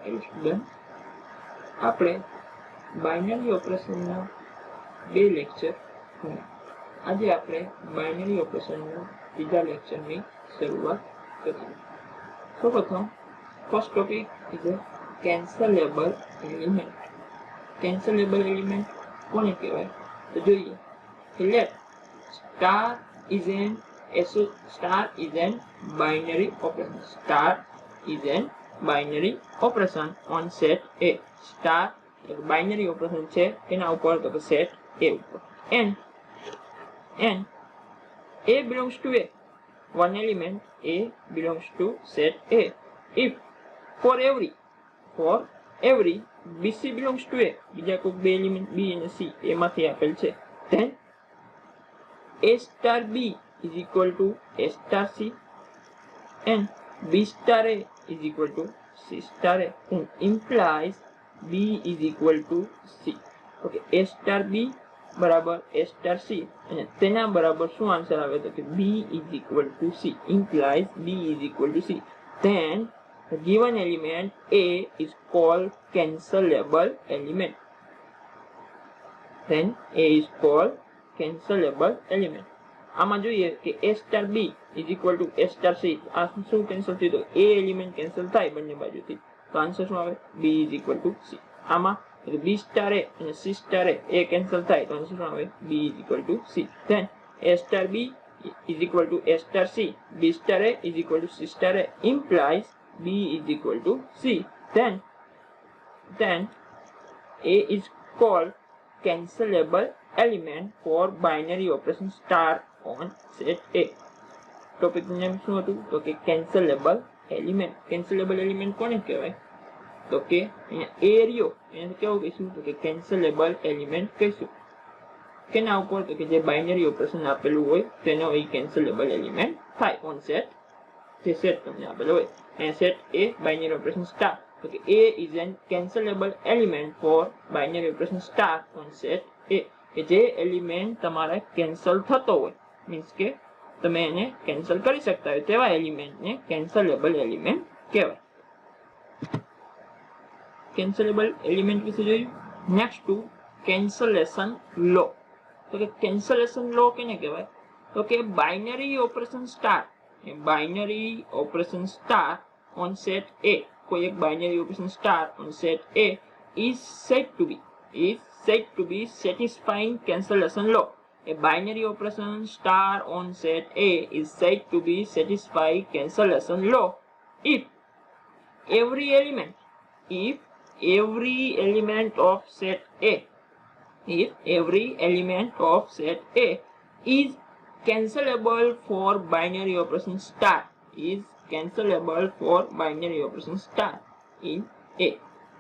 Student આપણે binary ઓપરેશનના બે લેક્ચર આજે આપણે બાઇનરી ઓપરેશનના ત્રીજા લેક્ચરની શરૂઆત કરીએ. સૌપ્રથમ first topic is a cancellable element. Cancellable element કોને કહેવાય તો જોઈએ. Let star is an binary operation. Star is an binary operation on set A. Star binary operation છે એના ઉપર તો સેટ એ ઉપર. and a belongs to a, one element a belongs to set a. If for every bc belongs to a, બીજા કોઈ બે element b અને c એમાંથી આપેલ છે, then a star b is equal to a star c and b star a is equal to c star a, then implies b is equal to c. okay, a star b બરાબર a star c અને તેના બરાબર શું answer આવે તો કે b is equal to c, implies b is equal to c. Then the given element a is called cancelable element. Then a is called cancelable element. આમાં જોઈએ કે a star b is equal to a star c. આ શું cancel થયું તો a element cancel થાય બંને બાજુથી, તો આન્સર શું આવે b is equal to c. આમાં b star a અને c star a કેન્સલ થાય તો આન્સર શું આવે b is equal to c. Then a star b is equal to a star c, b star a is equal to c star a, implies b is equal to c. Then a is called cancelable element for binary operation star on set A. Topic નું નામ શું હતું તો કે cancelable element. cancelable element કોને કહેવાય તો કે અહીંયા a રહ્યો એને કેવું કહીશું તો કે cancelable element કહીશું. કેના ઉપર તો કે જે બાઇનરી ઓપરેશન આપેલું હોય તેનો એ cancelable element થાય ઓન સેટ. જે સેટ તમને આપેલો હોય અહીંયા set a binary operation star, તો કે a is an cancelable element for binary operation star on set A. કે જે એલિમેન્ટ તમારે કેન્સલ થતો હોય, મીન્સ કે તમે એને કેન્સલ કરી શકતા હોય તેવા એલિમેન્ટને કેન્સલેબલ એલિમેન્ટ કહેવાય. કેન્સલેબલ એલિમેન્ટ વિશે જોયું. નેક્સ્ટ ટુ કેન્સલેશન લો. તો કે કેન્સલેશન લો કેને કહેવાય તો કે binary operation star on set A, કોઈ એક binary operation star on set A is said to be satisfying cancellation law. A binary operation star on set A is said to be satisfy cancellation law if every element of set A is cancelable for binary operation star in A.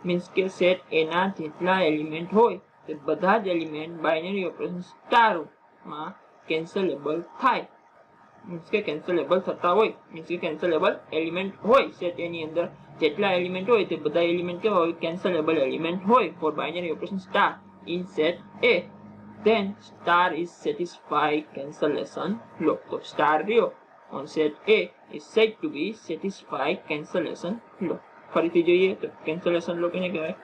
means કે set A ના જેટલા element હોય તે બધા જ element binary operation star માં કેન્સલેબલ થાય. Means કે કેન્સલેબલ થતા હોય, મીન્સ કે કેન્સલેબલ એલિમેન્ટ હોય સેટ A ની અંદર જેટલા એલિમેન્ટ હોય તે બધા એલિમેન્ટ કેવા હોય કેન્સલેબલ એલિમેન્ટ હોય for binary operation star in set A. then star is satisfy cancellation law. તો સ્ટાર રહ્યો on set A is said to be satisfy cancellation law. ફરીથી જોઈએ તો કેન્સલેશન લો કેને કહેવાય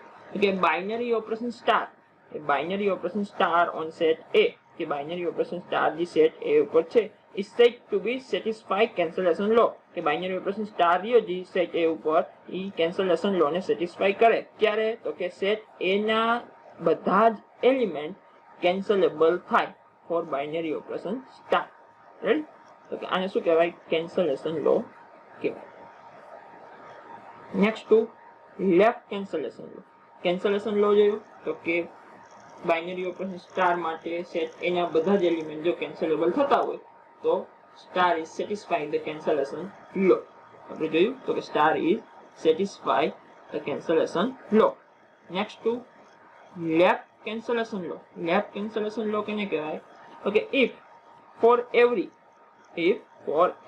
કે binary operation star on set A, કે binary operation star જે સેટ A ઉપર છે is said to be satisfy cancellation law. કે બાઇનરી ઓપરેશન સ્ટાર રહ્યો જે સેટ A ઉપર ઈ કેન્સલેશન લો ને સેટિસ્ફાય કરે. ક્યારે તો કે સેટ A ના બધા જ એલિમેન્ટ કેન્સલેબલ થાય for binary operation star. Right? તો કે આને શું કહેવાય કેન્સલેશન લો કહેવાય. Next to left cancellation law. Cancellation law જોયું તો કે બાઇનરી ઓપરેશન સ્ટાર માટે સેટ A ના બધા જ એલિમેન્ટ જો કેન્સલેબલ થતા હોય તો star is satisfying the cancellation law. આપણે જોયું તો કે star is satisfy the cancellation law. Next to left cancellation law. Left cancellation law કેને કહેવાય okay if for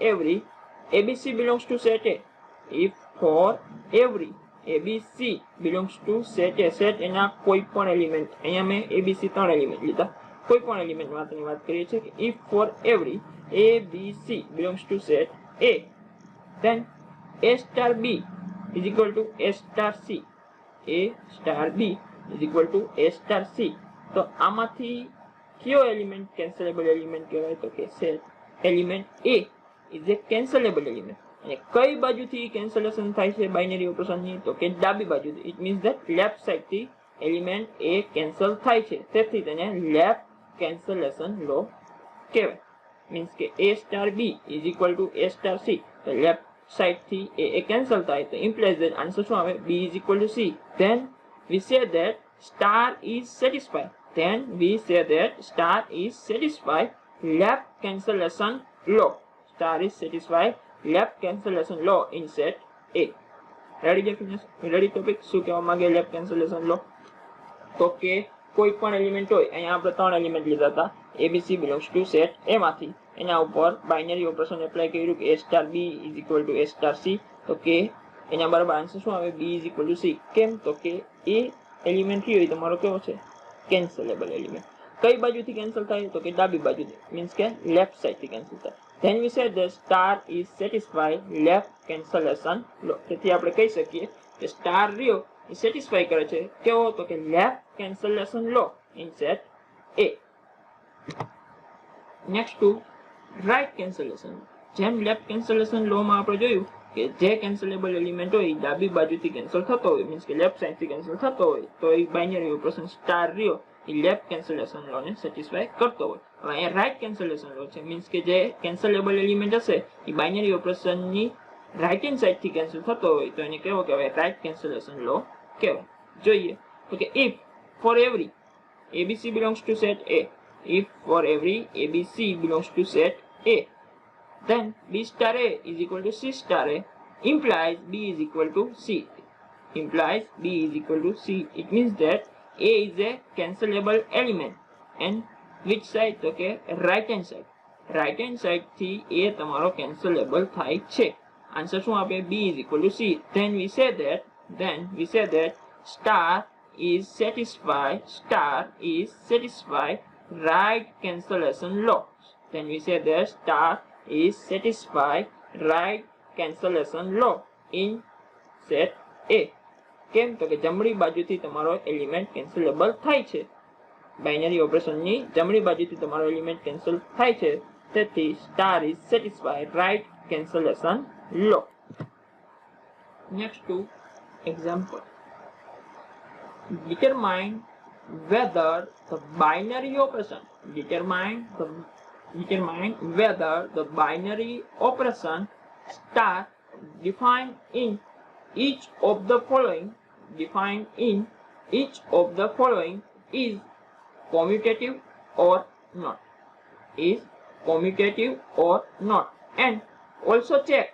every ABC belongs to set A, if for every ABC belongs to set A, set એના કોઈ પણ element, અહીંયા મેં ABC ત્રણ element લીધા, કોઈ પણ એલિમેન્ટ માટેની વાત કરીએ છીએ કે if for every ABC belongs to set A, then A star B is equal to a star c, a star b is equal to a star c. તો આમાંથી કયો એલિમેન્ટ કેન્સલેબલ એલિમેન્ટ કહેવાય? તો કે set element a is a cancelable element. અને કઈ બાજુથી cancellation થાય છે બાઇનરી ઓપરેશનની? તો કે ડાબી બાજુથી. ઇટ મીન્સ ધેટ લેફ્ટ સાઇડથી એલિમેન્ટ a કેન્સલ થાય છે, તેથી તેને લેફ્ટ કેન્સલેશન લો કહેવાય. મીન્સ કે a star b is equal to a star c. તો લેફ્ટ સાઇડથી a કેન્સલ થાય તો ઇમ્પ્લાઇઝ ધેટ આન્સર શું આવે? b is equal to c. Then we say that star is satisfied. Then we say that star is satisfied left cancellation law. Star is satisfied left cancellation law in set A. Ready definition? Ready topic? શું કહેવા માંગે left cancellation લો? તો કે કોઈ પણ element હોય, અહીંયા આપણે 3 એલિમેન્ટ લીધા હતા, abc belongs to set A માંથી. એના ઉપર બાઇનરી ઓપરેશન એપ્લાય કર્યું કે a star b is equal to a star c. તો કે એના બરાબર આન્સર શું આવે? b is equal to c. કેમ? તો કે a એલિમેન્ટ હોય તમારો કેવો છે? કેન્સલેબલ એલિમેન્ટ. કઈ બાજુથી કેન્સલ થાય? તો કે ડાબી બાજુથી. મીન્સ કે લેફ્ટ સાઇડથી કેન્સલ થાય. Then we say the star is satisfied left cancellation law. તેથી આપણે કહી શકીએ કે સ્ટાર રહ્યો એ સેટિસ્ફાઈ કરે છે કેવો? તો કે left cancellation law in set A. Next to right cancellation. જેમ લેફ્ટ કેન્સલેશન લો માં આપણે જોયું કે જે કેન્સલેબલ એલિમેન્ટ હોય ડાબી બાજુથી કેન્સલ થતો હોય, મીન્સ કે લેફ્ટ સાઇડથી કેન્સલ થતો હોય, તો એ બાઇનરી ઓપરેશન સ્ટાર રહ્યો એ લેફ્ટ કેન્સલેશન લો ને સેટિસ્ફાઈ કરતો હોય. હવે અહીંયા રાઇટ કેન્સલેશન લો છે, મીન્સ કે જે કેન્સલેબલ એલિમેન્ટ હશે એ બાઇનરી ઓપરેશનની રાઇટ હેન્ડ સાઇડથી કેન્સલ થતો હોય તો એને કેવો કહેવાય? રાઇટ કેન્સલેશન લો કહેવાય. જોઈએ તો કે if for every abc belongs to set A, if for every abc belongs to set A, then b star A is equal to c star A implies b is equal to c. Implies b is equal to c. It means that A is a cancelable element. And which side? તો કે right hand side. Right hand side થી A તમારો cancelable થાય છે. Answer શું આપે? b is equal to c. Then we say that star is satisfied right cancellation law. Then we say that star is satisfied right cancellation law in set A. કેમ? તો કે જમણી બાજુથી તમારો એલિમેન્ટ કેન્સલેબલ થાય છે. બાઇનરી ઓપરેશનની જમણી બાજુથી તમારો એલિમેન્ટ કેન્સલ થાય છે, તેથી star is satisfied right cancellation law. Next to example. Determine whether the binary operation star defined in each of the following is commutative or not. And also check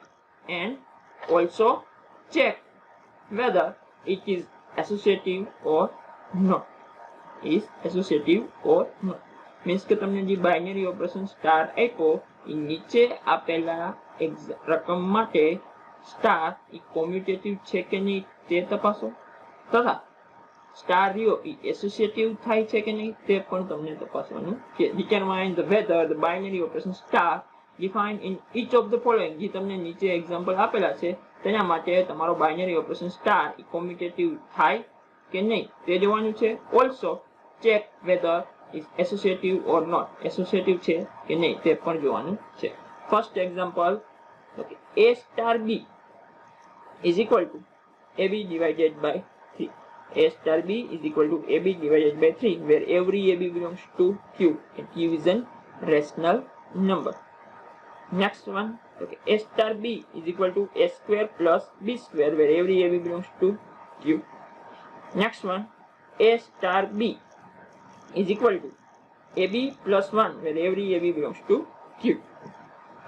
whether it is associative or not. Means કે તમને જે binary operation star આપ્યો એ નીચે આપેલા રકમ માટે star એ commutative છે કે નહીં તે તપાસો, તથા સ્ટાર રહ્યો એ એસોસિએટિવ થાય છે કે નહીં તે પણ તમને તપાસવાનું છે. Determine the whether the binary operation star defined in each of the following, જે તમને નીચે એક્ઝામ્પલ આપેલા છે તેના માટે તમારો બાઇનરી ઓપરેશન સ્ટાર એ કોમ્યુટેટિવ થાય કે નહીં તે જોવાનું છે. Also check whether is associative or not, associative છે કે નહીં તે પણ જોવાનું છે. First example, a star b is equal to ab divided by 3. A star b is equal to ab divided by 3, where every ab belongs to q and q is an rational number. Next one, a star b is equal to a square plus b square, where every ab belongs to q. Next one, a star b is equal to ab plus 1, where every ab belongs to q.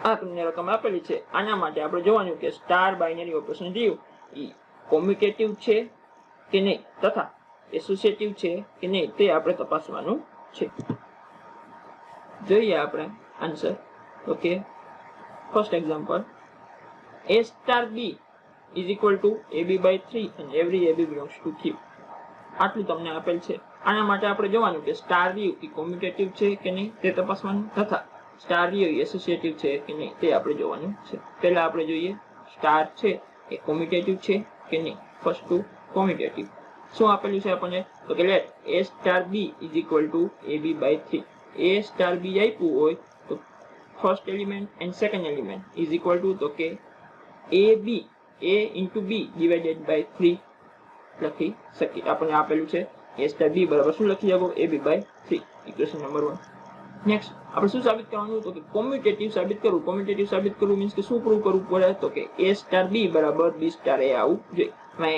આ તમને રકમ આપેલી છે, આના માટે આપણે જોવાનું કે સ્ટાર બાઇનરી ઓપરેશન રહ્યું એ કોમ્યુટેટિવ છે કે નહીં તથા એસોસિએટિવ છે કે નહીં તે આપણે તપાસવાનું છે. જોઈએ આપણે answer. Okay, first example, a star b is equal to ab by 3 and every ab belongs to q. આટલું તમને આપેલ છે. આના માટે આપણે જોવાનું કે સ્ટાર રહ્યું એ કોમ્યુટેટિવ છે કે નહીં તે તપાસવાનું, તથા સ્ટાર રહ્યો એસોસિએટિવ છે કે નહીં તે આપણે જોવાનું છે. પહેલા આપણે જોઈએ સ્ટાર છે એ કોમ્યુટેટિવ છે કે નહીં? First to commutative. શું આપેલું છે આપણને? તો કે let a star b is equal to ab/3. a star b આપ્યું હોય તો first element and second element is equal to તો કે ab a into b divided by 3 લખી શકીએ. આપણને આપેલું છે a સ્ટાર b બરાબર શું લખી શકો? ab/3. Equation number 1. નેક્સ્ટ આપણે શું સાબિત કરવાનું? તો કે કોમ્યુટેટિવ સાબિત કરવું. કોમ્યુટેટિવ સાબિત કરવું મીન્સ કે શું પ્રૂવ કરવું પડે? તો કે a સ્ટાર b બરાબર b સ્ટાર a આવવું જોઈએ.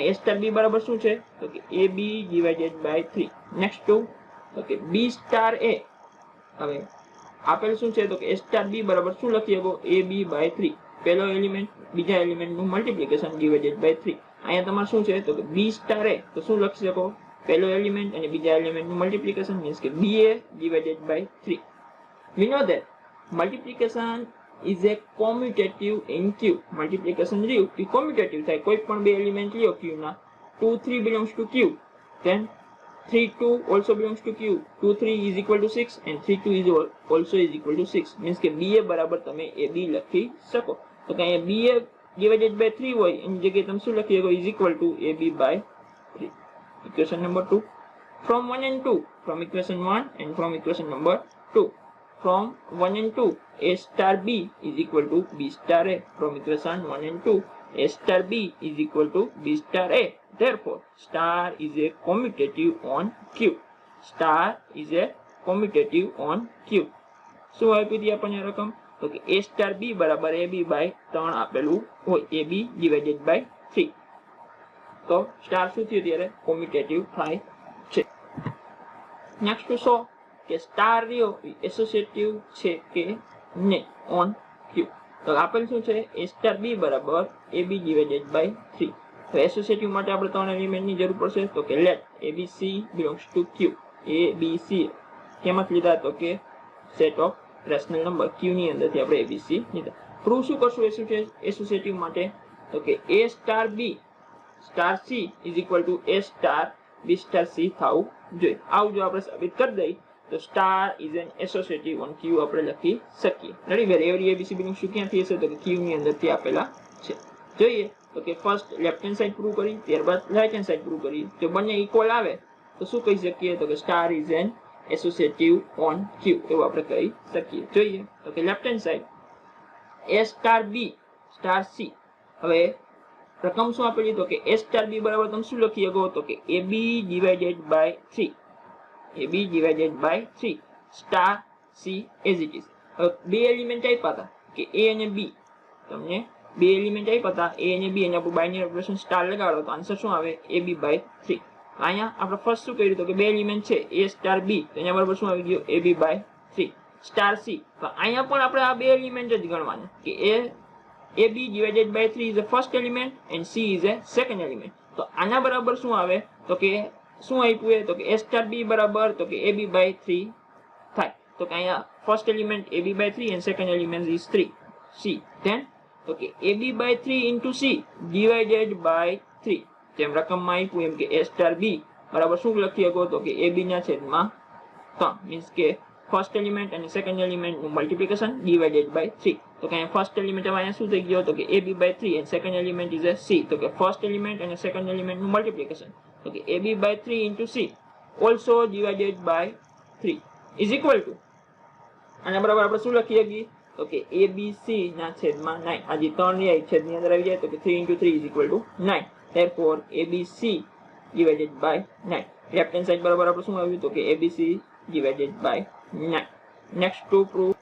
a સ્ટાર b બરાબર શું છે? તો કે ab divided by 3. Next to તો કે b સ્ટાર a. હવે આપેલ શું છે? તો કે a સ્ટાર b બરાબર શું લખી શકો? ab/3. પહેલો એલિમેન્ટ બીજા એલિમેન્ટનું મલ્ટીપ્લિકેશન ડિવાઇડેડ બાય 3. અહીંયા તમારે શું છે? તો કે b સ્ટાર a તો શું લખી શકો? પહેલો એલિમેન્ટ અને બીજા એલિમેન્ટનું મલ્ટીપ્લિકેશન મીન્સ કે ba divided by 3. We know that multiplication is a commutative in Q. Multiplication રહ્યું એ commutative થાય. કોઈ પણ બે એલિમેન્ટ લ્યો Q ના 2 3 belongs to Q, then 3 2 also belongs to Q. 2 3 is equal to 6 and 3 2 is also is equal to 6. Means કે ba બરાબર તમે ab લખી શકો. તો કે અહીંયા ba divided by 3 હોય એની જગ્યાએ તમે શું લખી શકો? is equal to ab/3. Equation number 2. From 1 and 2, from equation 1 and from equation number 2. From 1 and 2, a star b is equal to b star a. From equation 1 and 2, a star b is equal to b star a. Therefore, star is a commutative on Q. Star is a commutative on Q. શું આપી હતી આપણને રકમ? તો કે a star b બરાબર ab/3 આપેલું હોય. ab divided by 3. તો સ્ટાર શું થયું? ત્યારે કોમ્યુટેટિવ થાય છે. નેક્સ્ટ ટુ શો કે સ્ટાર રહ્યો એસોસિએટિવ છે કે નહીં ઓન ક્યુ. તો આપેલ શું છે? a સ્ટાર b બરાબર ab divided by 3. તો એસોસિએટિવ માટે આપણે ત્રણ એલિમેન્ટની જરૂર પડશે. તો કે let abc belongs to q. abc કેમાંથી લીધા? તો કે set of rational number q ની અંદરથી આપણે abc લીધા. પ્રૂવ શું કરશું એસોસિએટિવ માટે? તો કે a star b star c is equal two a star b star c થવું જોઈએ. આવું જો આપણે સાબિત કરી દઈએ તો star is an associative on Q આપણે લખી શકીએ. Ready? Where every abc belongs to ક્યાંથી હશે? તો કે ક્યુ ની અંદરથી આપેલા છે. જોઈએ તો કે first left hand side prove કરી, ત્યારબાદ રાઈટ હેન્ડ સાઈડ પ્રૂવ કરી. જો બંને ઇક્વલ આવે તો શું કહી શકીએ? તો કે star is an associative on Q એવું આપણે કહી શકીએ. જોઈએ તો કે left hand side a star b star c. હવે રકમ શું આપેલી? તો કે a સ્ટાર b બરાબર તમે શું લખી શકો? તો કે ab divided by 3. ab divided by 3 star c as it is. હવે બે એલિમેન્ટ આપ્યા હતા કે a અને b. તમને બે એલિમેન્ટ આપ્યા હતા a અને b અને આપણે બાઇનરી ઓપરેશન સ્ટાર લગાડો તો આન્સર શું આવે? ab/3. અહીંયા આપણે ફર્સ્ટ શું કર્યું? તો કે બે એલિમેન્ટ છે a સ્ટાર b તો એના બરાબર શું આવી ગયું? ab/3 star c. તો અહીંયા પણ આપણે આ બે એલિમેન્ટ જ ગણવાના કે ab divided by 3 is the first element and c is a second element. તો આના બરાબર શું આવે? તો કે શું આપ્યું? તો કે a સ્ટાર b બરાબર તો કે ab/3 થાય. તો કે અહીંયા first element ab/3 and second element is 3 c. then તો કે ab/3 into c divided by 3. જેમ રકમમાં આપ્યું એમ કે a સ્ટાર b બરાબર શું લખી શકો? તો કે ab ના છેદમાં 3 મીન્સ કે ફર્સ્ટ એલિમેન્ટ અને સેકન્ડ એલિમેન્ટનું મલ્ટીપ્લિકેશન ડિવાઇડેડ બાય 3. તો કે ફર્સ્ટ એલિમેન્ટ અહીંયા શું થઈ ગયો? તો કે ab/3 and second element is a c. તો કે ફર્સ્ટ એલિમેન્ટ અને સેકન્ડ એલિમેન્ટનું મલ્ટીપ્લિકેશન તો કે ab/3 into c also divided by 3 is equal to આના બરાબર આપણે શું લખી શકીએ? તો કે abc ના છેદમાં 9. આ જે 3 ની છેદની અંદર આવી જાય તો કે 3 into 3 is equal to 9. therefore abc divided by 9. Left hand side બરાબર આપણે શું આવ્યું? તો કે abc divided by 9. next to prove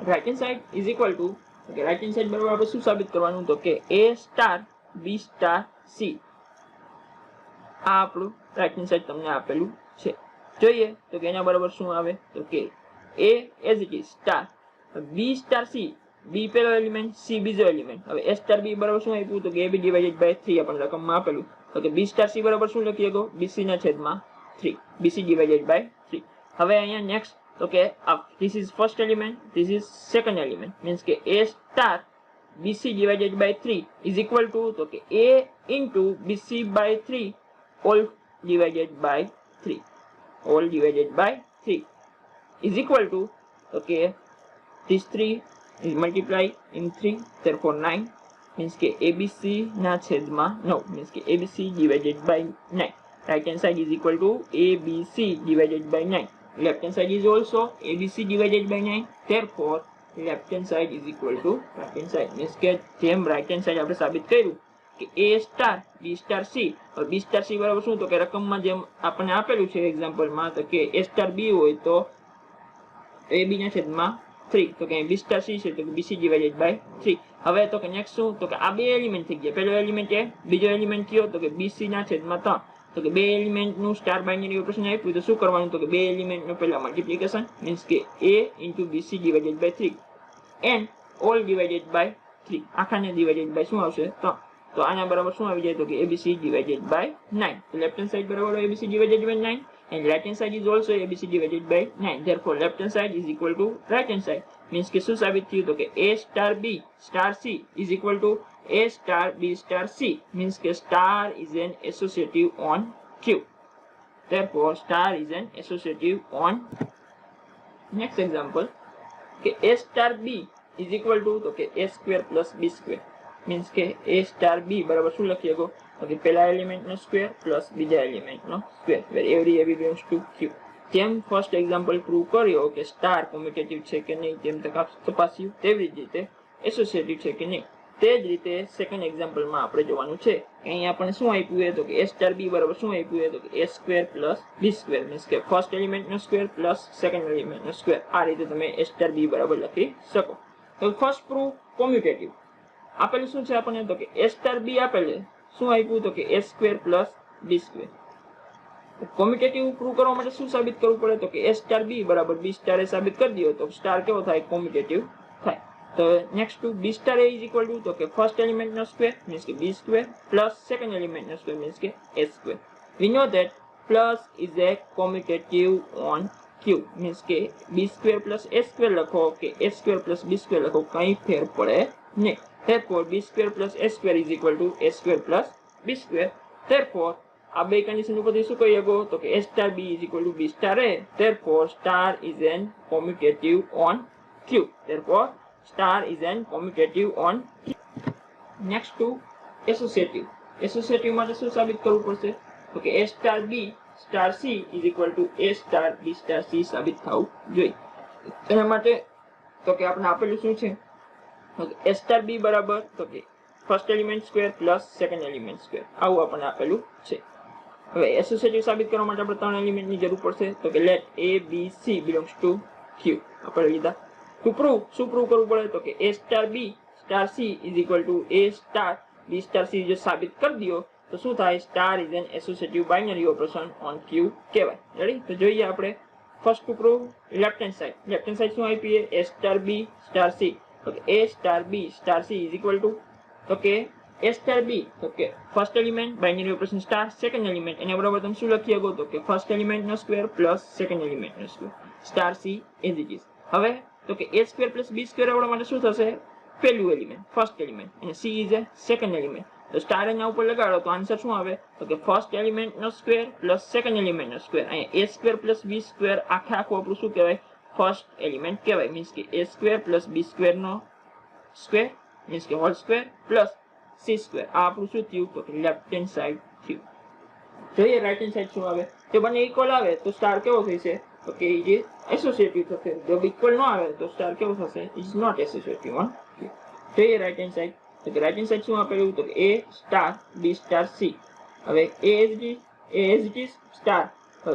right hand side is equal to okay, right hand side બરાબર આપણે શું સાબિત કરવાનું? તો કે a star b star c. આ આપણું રાઈટ હેન્ડ સાઈડ તમને આપેલું છે. જોઈએ તો કે એના બરાબર શું આવે? તો કે a as it is star b star c. b પહેલો એલિમેન્ટ, c બીજો એલિમેન્ટ. હવે a સ્ટાર b બરાબર શું આપ્યું? તો કે ab divided by 3 આપણને રકમમાં આપેલું. તો કે b સ્ટાર c બરાબર શું લખી શકો? bc ના છેદમાં 3 bc divided by 3. હવે અહીંયા નેક્સ્ટ તો કે this is first element, this is second element means કે a star bc divided by 3 is equal to તો કે a into bc by 3 all divided by 3 all divided by 3 is equal to okay, this 3 is multiplied in 3 therefore 9 means के A B C ना छेदमां 9 means के A B C divided by 9 right hand side is equal to A B C divided by 9 left hand side is also A B C divided by 9 therefore left hand side is equal to right hand side means के जेम right hand side આપણે સાબિત કર્યું કે a star b star c और b star c બરાબર શું તો કે રકમમાં જેમ આપણને આપેલું છે એક્ઝામ્પલમાં તો કે a સ્ટાર b હોય તો a b ના છેદમાં 3 તો કે b સ્ટાર c છે તો કે bc ડિવાઇડેડ બાય 3 હવે તો કે નેક્સ્ટ શું તો કે આ બે એલિમેન્ટ થઈ ગયા પહેલો એલિમેન્ટ a બીજો એલિમેન્ટ કયો તો કે bc ના છેદમાં 3 તો કે બે એલિમેન્ટ નું સ્ટાર બાઇનરી ઓપરેશન આપ્યું તો શું કરવાનું તો કે બે એલિમેન્ટ નું પહેલા મલ્ટીપ્લિકેશન મીન્સ કે a * bc divided by 3 and all divided by 3 આખાને ડિવાઇડેડ બાય શું આવશે 3 તો આના બરાબર શું આવી જાય તો કે abc divided by 9 તો લેફ્ટ હેન્ડ સાઈડ બરાબર abc divided by 9 and right hand side is also abc divided by 9 therefore left hand side is equal to right hand side means કે શું સાબિત થયું તો કે a star b star c is equal to a star b star c means કે star is an associative on q therefore star is an associative on next example કે a star b is equal to તો કે a square plus b square means કે a star b બરાબર શું લખી શકો તો કે પહેલા એલિમેન્ટ નો સ્ક્વેર પ્લસ બીજા એલિમેન્ટ નો square where every a belongs to q જેમ ફર્સ્ટ એક્ઝામ્પલ પ્રૂવ કર્યો કે સ્ટાર કોમ્યુટેટિવ છે કે નહીં તેમ તપાસ્યું તેવી જ રીતે એસોસિએટિવ છે કે નહીં તે જ રીતે સેકન્ડ એક્ઝામ્પલમાં આપણે જોવાનું છે કે અહીં આપણને શું આપ્યું છે તો કે a star b બરાબર શું આપ્યું છે તો કે a square plus b square means કે ફર્સ્ટ એલિમેન્ટ નો સ્ક્વેર પ્લસ સેકન્ડ એલિમેન્ટ નો સ્ક્વેર આ રીતે તમે a star b બરાબર લખી શકો તો ફર્સ્ટ પ્રૂવ કોમ્યુટેટિવ આપેલું શું છે આપણને તો કે a star b આપેલું શું આપ્યું તો કે a square plus b square commutative prove કરવા માટે શું સાબિત કરવું પડે તો કે a star b બરાબર b star એ સાબિત કરી દો તો સ્ટાર કેવો થાય કોમ્યુટેટિવ થાય તો next to b star a is equal to તો કે ફર્સ્ટ એલિમેન્ટ નો સ્ક્વેર મીન્સ કે b square plus second element નો સ્ક્વેર મીન્સ કે a square we know that plus is a commutative on q means કે b square plus a square લખો કે a square plus b square લખો કઈ ફેર પડે નહીં therefore b square plus a square is equal to a square plus b square therefore આ બે condition ઉપરથી શું કહી શકો તો કે a star b is equal to b star a therefore star is an commutative on q therefore star is an commutative on q next to associative માટે શું સાબિત કરવું પડશે તો કે a star b star c is equal to a star b star c સાબિત થવું જોઈએ એના માટે તો કે આપણે આપેલું શું છે તો કે a star b બરાબર તો કે first element square plus second element square આવું આપણને આપેલું છે હવે એસોસિએટિવ સાબિત કરવા માટે આપણે ત્રણ એલિમેન્ટની જરૂર પડશે તો કે let a b c belongs to q આપણે લીધા ટુ પ્રૂવ શું પ્રૂવ કરવું પડે તો કે a star b star c is equal to a star b star c જો સાબિત કરી દો તો શું થાય star is an associative binary operation on q કહેવાય રેડી તો જોઈએ આપણે first two prove left hand side શું આપી a star b star c તો કે a star b star c is equal to તો કે a star b તો કે first element binary operation star second element એના બરાબર તમે શું લખી શકો તો કે ફર્સ્ટ એલિમેન્ટ નો સ્ક્વેર પ્લસ સેકન્ડ એલિમેન્ટ નો square star c as it is હવે તો કે a square plus b square આવવા માટે શું થશે પહેલું એલિમેન્ટ ફર્સ્ટ એલિમેન્ટ અને c is a second element તો સ્ટાર એના ઉપર લગાડો તો આન્સર શું આવે તો કે ફર્સ્ટ એલિમેન્ટ નો સ્ક્વેર પ્લસ સેકન્ડ એલિમેન્ટ નો સ્ક્વેર અહીંયા a square plus b square આખે આખું આપણું શું કહેવાય ફર્સ્ટ એલિમેન્ટ કહેવાય મીન્સ કે a square plus b square નો સ્ક્વેર मीन्स के whole square plus c square आ આપણું શું થયું તો કે લેફ્ટ હેન્ડ સાઈડ થયું જોઈએ રાઈટ હેન્ડ સાઈડ શું આવે જો બંને ઇક્વલ આવે તો સ્ટાર કેવો થશે તો કે એ એસોસિએટિવ થશે જો ઇક્વલ ન આવે તો સ્ટાર કેવો થશે ઇઝ નોટ એસોસિએટિવ ઓન જોઈએ રાઈટ હેન્ડ સાઈડ તો કે રાઈટ હેન્ડ સાઈડ શું આપેલું તો કે a star b star c હવે a as it is star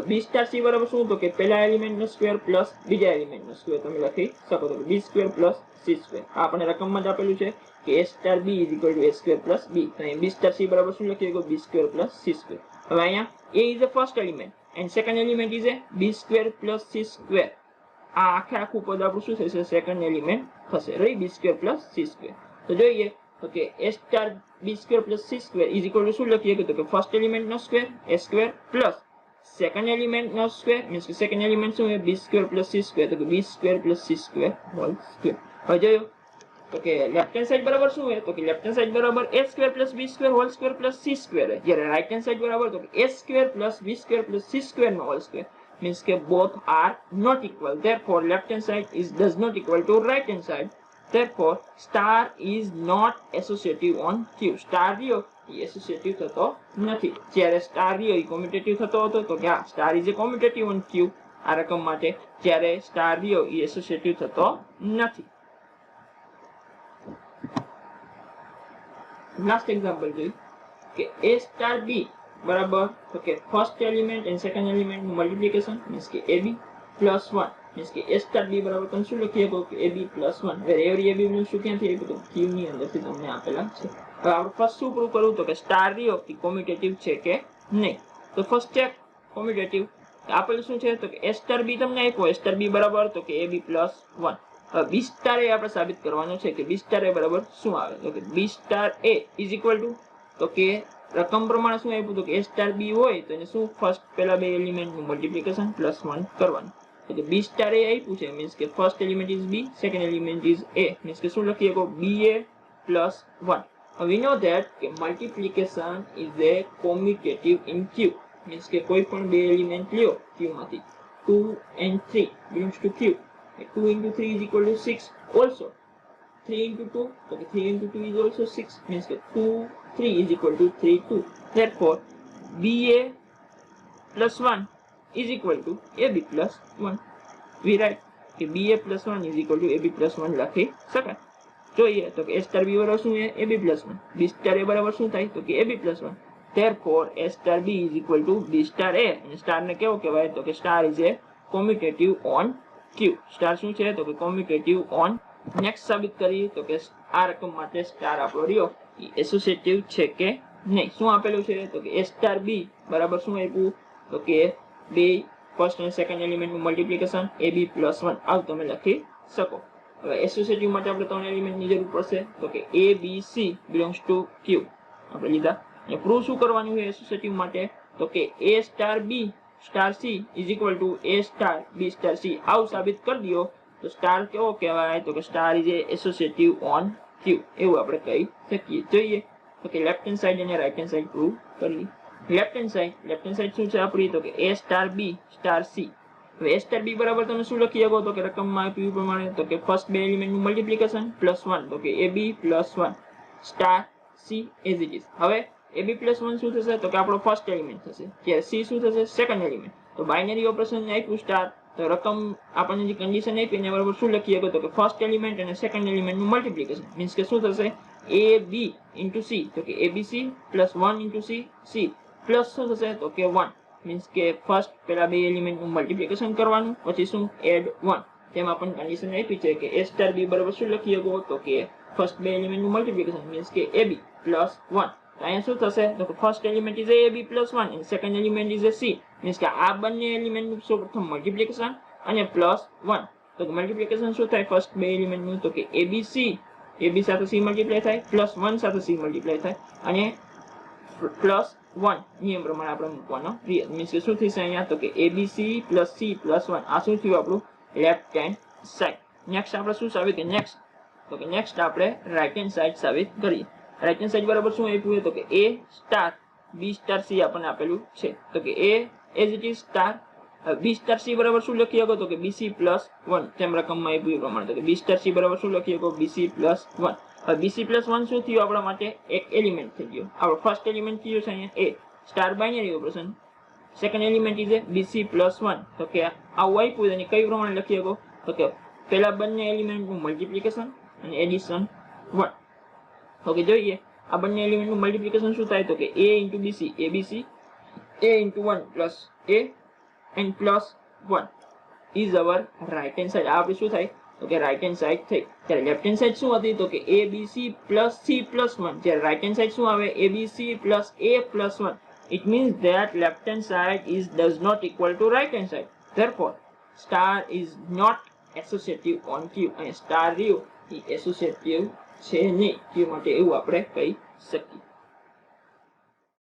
b star c બરાબર શું તો કે પહેલા એલિમેન્ટ નો સ્ક્વેર પ્લસ બીજા એલિમેન્ટ નો સ્ક્વેર તમે લખી શકો તો b square plus c square આ આપણે રકમમાં જ આપેલું છે કે a star b is equal to a square plus b તો અહીં b સ્ટાર c બરાબર શું લખી શકો b square plus c square હવે અહીંયા a is the first element and second element is a b square plus c square આ આખે આખું પદ આપણું શું થશે સેકન્ડ એલિમેન્ટ થશે right b square plus c square તો જોઈએ તો કે a star b square plus c square is equal to શું લખીએ તો કે ફર્સ્ટ એલિમેન્ટ નો square a square plus second element no square means કે second element શું છે b square plus c square તો કે b square plus c square whole square હવે જોયો તો કે લેફ્ટ હેન્ડ સાઈડ બરાબર શું છે તો કે લેફ્ટ હેન્ડ સાઈડ બરાબર a square plus b square whole square plus c square है જ્યારે રાઈટ હેન્ડ સાઈડ બરાબર તો કે a square plus b square plus c square નો whole square means કે both are not equal therefore left hand side is does not equal to right hand side therefore star is not associative on q. Star રહ્યો એ associative થતો નથી, જ્યારે star રહ્યો એ commutative થતો હતો તો કે star is A commutative on q આ રકમ માટે, જ્યારે સ્ટાર રહ્યો એ એસોસિએટિવ થતો નથી. લાસ્ટ એક્ઝામ્પલ જોઈએ કે a સ્ટાર b બરાબર તો કે first element and second element નું મલ્ટીપ્લિકેશન મીન્સ કે ab પ્લસ 1 मीन्स के a स्टार b बराबर તમે શું લખી શકો કે ab પ્લસ 1 વેર એવરી ab નું શું ક્યાંથી આપ્યું તો q ની અંદરથી તમને આપેલા છે. હવે આપણે ફર્સ્ટ શું પ્રૂવ કરવું તો કે સ્ટાર રહ્યો એ કોમ્યુટેટિવ છે કે નહીં. તો ફર્સ્ટ ચેક કોમ્યુટેટિવ આપેલું શું છે તો કે a સ્ટાર b તમને આપ્યો a સ્ટાર b બરાબર તો કે ab પ્લસ 1. હવે b સ્ટાર a આપણે સાબિત કરવાનું છે કે b સ્ટાર a બરાબર શું આવે તો કે b star a is equal to તો કે રકમ પ્રમાણે શું આપ્યું તો કે a સ્ટાર b હોય તો એને શું ફર્સ્ટ પહેલા બે એલિમેન્ટ નું મલ્ટીપ્લિકેશન પ્લસ 1 કરવાનું. तो b स्टार a आप्યું છે मींस के first element is b second element is a means के શું લખીએ કો ba plus 1. we know that કે multiplication is a commutative in q means के કોઈ પણ બે એલિમેન્ટ લ્યો q માંથી 2 and 3 belongs to q. 2 into 3 is equal to 6 also. 3 into 2 so 3 into 2 is also 6 means que 2 3 is equal to 3 2. therefore ba plus 1 is equal to ab plus 1. we write કે ba plus 1 is equal to ab plus 1 લખી શકાય. જોઈએ તો કે a star b બરાબર શું છે ab plus 1. b star a બરાબર શું થાય તો કે ab plus 1. therefore a star b is equal to b star a. અને સ્ટાર ને કેવો કહેવાય તો કે star is A commutative on q. Star શું છે તો કે કોમ્યુટેટિવ ઓન. નેક્સ્ટ સાબિત કરી તો કે આ રકમ માટે સ્ટાર આપણો રહ્યો એ એસોસિએટિવ છે કે નહીં. શું આપેલું છે તો કે a star b બરાબર શું આપ્યું તો કે બે ફર્સ્ટ અને સેકન્ડ એલિમેન્ટ નું મલ્ટીપ્લિકેશન ab પ્લસ 1 આવું તમે લખી શકો. હવે એસોસિએટિવ માટે આપણે ત્રણ એલિમેન્ટ ની જરૂર પડશે તો કે a b c belongs to q આપણે લીધા. અને પ્રૂવ શું કરવાનું છે એસોસિએટિવ માટે તો કે a star b star c is equal two a star b star c આવું સાબિત કરી દો તો સ્ટાર કેવો કહેવાય તો કે star is A associative on q એવું આપણે કહી શકીએ. જોઈએ તો કે લેફ્ટ હેન્ડ સાઈડ અને રાઈટ હેન્ડ સાઈડ પ્રૂવ કરી. લેફ્ટ હેન્ડ સાઈડ શું છે આપણી તો કે a star b star c. હવે a સ્ટાર b બરાબર તમે શું લખી શકો તો કે રકમમાં આપ્યું પ્રમાણે તો કે ફર્સ્ટ બે એલિમેન્ટ નું મલ્ટીપ્લિકેશન પ્લસ 1 તો કે ab plus 1 star c as it is. હવે ab પ્લસ 1 શું થશે તો કે આપણો ફર્સ્ટ એલિમેન્ટ થશે, જ્યારે c શું થશે સેકન્ડ એલિમેન્ટ. તો બાઇનરી ઓપરેશન આપ્યું સ્ટાર તો રકમ આપણને જે કન્ડિશન આપી એના બરાબર શું લખી શકો તો કે ફર્સ્ટ એલિમેન્ટ અને સેકન્ડ એલિમેન્ટ નું મલ્ટીપ્લિકેશન મીન્સ કે શું થશે ab into c તો કે abc plus 1 into c c plus શું થશે તો કે 1 મીન્સ કે ફર્સ્ટ પેલા બે એલિમેન્ટ નું મલ્ટીપ્લિકેશન કરવાનું પછી શું એડ 1. તેમાં પણ કન્ડિશન આપી છે કે a સ્ટાર b બરાબર શું લખી શકો તો કે ફર્સ્ટ બે એલિમેન્ટ નું મલ્ટીપ્લિકેશન મીન્સ કે ab plus 1. તો અહીંયા શું થશે તો કે first element is ab plus 1 and second element is c means કે આ બંને એલિમેન્ટ નું સૌપ્રથમ મલ્ટીપ્લિકેશન અને પ્લસ 1. તો મલ્ટીપ્લિકેશન શું થાય ફર્સ્ટ બે એલિમેન્ટ નું તો કે abc ab સાથે c મલ્ટીપ્લાય થાય પ્લસ 1 સાથે c મલ્ટીપ્લાય થાય અને પ્લસ 1 નિયમ પ્રમાણે આપણે મૂકવાનો રિયલ મીન્સ કે શું થશે અહીંયા તો કે abc plus c plus 1 આ શું થયું આપણું લેફ્ટ હેન્ડ સાઈડ. નેક્સ્ટ આપણે શું સાબિત તો કે નેક્સ્ટ આપણે રાઈટ હેન્ડ સાઈડ સાબિત કરીએ. રાઈટ હેન્ડ સાઈડ બરાબર શું આપ્યું તો કે a star b star c આપણને આપેલું છે તો કે a as it is star b star c બરાબર શું લખી શકો તો કે bc plus 1 તેમ રકમમાં આપ્યું પ્રમાણે તો કે b સ્ટાર c બરાબર શું લખી શકો bc plus 1. હવે bc plus 1 શું થયું આપણા માટે એક એલિમેન્ટ થઈ ગયો. આપણો ફર્સ્ટ એલિમેન્ટ કયો છે અહીંયા a star binary operation. Second element is bc plus 1 તો કે આવું આપ્યું અને કઈ પ્રમાણે લખી શકો તો કે પહેલા બંને એલિમેન્ટ નું મલ્ટીપ્લિકેશન અને એડિશન 1. ઓકે જોઈએ આ બંને એલિમેન્ટ નું મલ્ટીપ્લિકેશન શું થાય તો કે a into bc abc a into 1 plus a and plus 1 is our right hand side. આ આપણે શું થાય તો કે રાઈટ હેન્ડ સાઈડ થઈ. ત્યારે લેફ્ટ હેન્ડ સાઈડ શું હતી તો કે abc plus c plus 1. જ્યારે રાઈટ હેન્ડ સાઈડ શું આવે abc plus a plus 1. it means that left hand side is does not equal to right hand side. therefore star is not associative on q અને star રહ્યું એ associative છે નહીં q માટે એવું આપણે કહી શકીએ.